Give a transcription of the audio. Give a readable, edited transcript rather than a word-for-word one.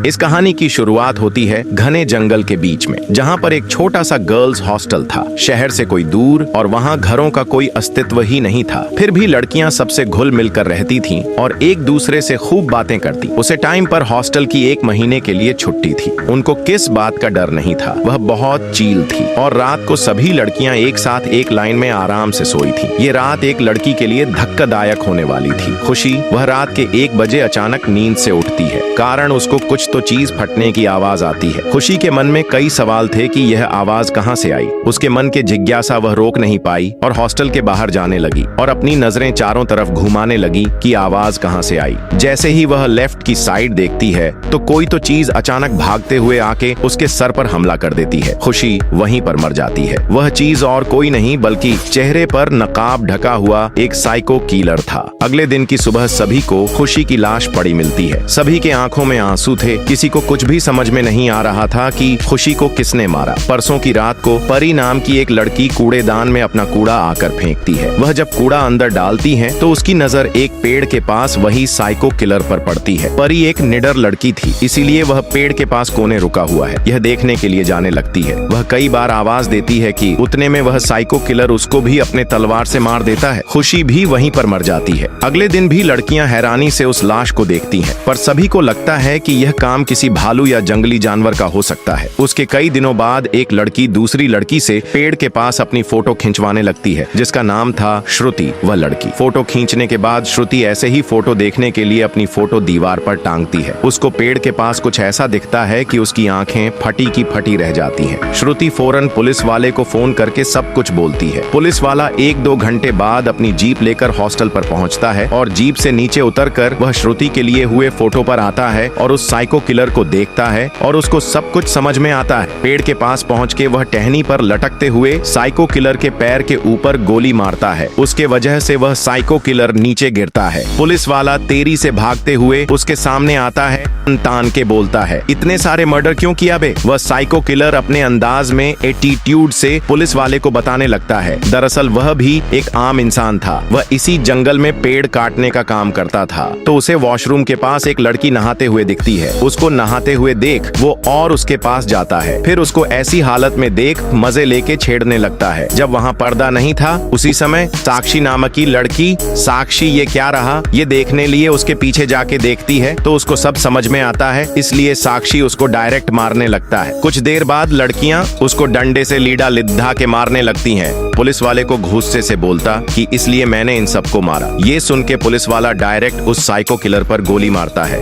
इस कहानी की शुरुआत होती है घने जंगल के बीच में, जहाँ पर एक छोटा सा गर्ल्स हॉस्टल था, शहर से कोई दूर, और वहाँ घरों का कोई अस्तित्व ही नहीं था। फिर भी लड़कियाँ सबसे घुल मिलकर रहती थीं और एक दूसरे से खूब बातें करती। उसे टाइम पर हॉस्टल की 1 महीने के लिए छुट्टी थी। उनको किस बात का डर नहीं था, वह बहुत चील थी और रात को सभी लड़कियां एक साथ एक लाइन में आराम से सोई थी। ये रात एक लड़की के लिए धक्कादायक होने वाली थी। खुशी, वह रात के 1 बजे अचानक नींद से उठती है, कारण उसको कुछ तो चीज फटने की आवाज आती है। खुशी के मन में कई सवाल थे कि यह आवाज कहाँ से आई। उसके मन के जिज्ञासा वह रोक नहीं पाई और हॉस्टल के बाहर जाने लगी और अपनी नजरें चारों तरफ घुमाने लगी कि आवाज कहाँ से आई। जैसे ही वह लेफ्ट की साइड देखती है तो कोई तो चीज अचानक भागते हुए आके उसके सर पर हमला कर देती है। खुशी वहीं पर मर जाती है। वह चीज और कोई नहीं बल्कि चेहरे पर नकाब ढका हुआ एक साइको किलर था। अगले दिन की सुबह सभी को खुशी की लाश पड़ी मिलती है। सभी के आंखों में आंसू थे। किसी को कुछ भी समझ में नहीं आ रहा था कि खुशी को किसने मारा। परसों की रात को परी नाम की एक लड़की कूड़ेदान में अपना कूड़ा आकर फेंकती है। वह जब कूड़ा अंदर डालती है तो उसकी नजर एक पेड़ के पास वही साइको किलर पर पड़ती है। परी एक निडर लड़की थी, इसीलिए वह पेड़ के पास कोने रुका हुआ है, यह देखने के लिए जाने लगती है। वह कई बार आवाज देती है कि उतने में वह साइको किलर उसको भी अपने तलवार से मार देता है। खुशी भी वहीं पर मर जाती है। अगले दिन भी लड़कियां हैरानी से उस लाश को देखती हैं, पर सभी को लगता है कि यह काम किसी भालू या जंगली जानवर का हो सकता है। उसके कई दिनों बाद एक लड़की दूसरी लड़की से पेड़ के पास अपनी फोटो खिंचवाने लगती है, जिसका नाम था श्रुति। वह लड़की फोटो खींचने के बाद श्रुति ऐसे ही फोटो देखने के लिए अपनी फोटो दीवार पर टांगती है। उसको पेड़ के पास कुछ ऐसा दिखता है कि उसकी आंखें फटी की फटी रह जाती हैं। श्रुति फौरन पुलिस वाले को फोन करके सब कुछ बोलती है। पुलिस वाला 1-2 घंटे बाद अपनी जीप लेकर हॉस्टल पर पहुंचता है और जीप से नीचे उतरकर वह श्रुति के लिए हुए फोटो पर आता है और उस साइको किलर को देखता है और उसको सब कुछ समझ में आता है। पेड़ के पास पहुंच के वह टहनी पर लटकते हुए साइको किलर के पैर के ऊपर गोली मारता है। उसके वजह से वह साइको किलर नीचे गिरता है। पुलिस वाला तेजी से भागते हुए उसके सामने आता है, तान के बोलता है, इतने सारे मर्डर क्यों किया बे? वह साइको किलर अपने अंदाज में एटीट्यूड से पुलिस वाले को बताने लगता है, दरअसल वह भी एक आम इंसान था। वह इसी जंगल में पेड़ काटने का काम करता था, तो उसे वॉशरूम के पास एक लड़की नहाते हुए दिखती है। उसको नहाते हुए देख वो और उसके पास जाता है। फिर उसको ऐसी हालत में देख मजे लेके छेड़ने लगता है। जब वहाँ पर्दा नहीं था, उसी समय साक्षी नामक की लड़की, साक्षी ये क्या रहा, ये देखने लिए उसके पीछे जाके देखती है तो उसको सब समझ में आता है, इसलिए साक्षी उसको डायरेक्ट मारने लगता है। कुछ देर बाद लड़कियां उसको डंडे से लीडा लिद्धा के मारने लगती हैं। पुलिस वाले को गुस्से से बोलता कि इसलिए मैंने इन सबको मारा। ये सुन के पुलिस वाला डायरेक्ट उस साइको किलर पर गोली मारता है।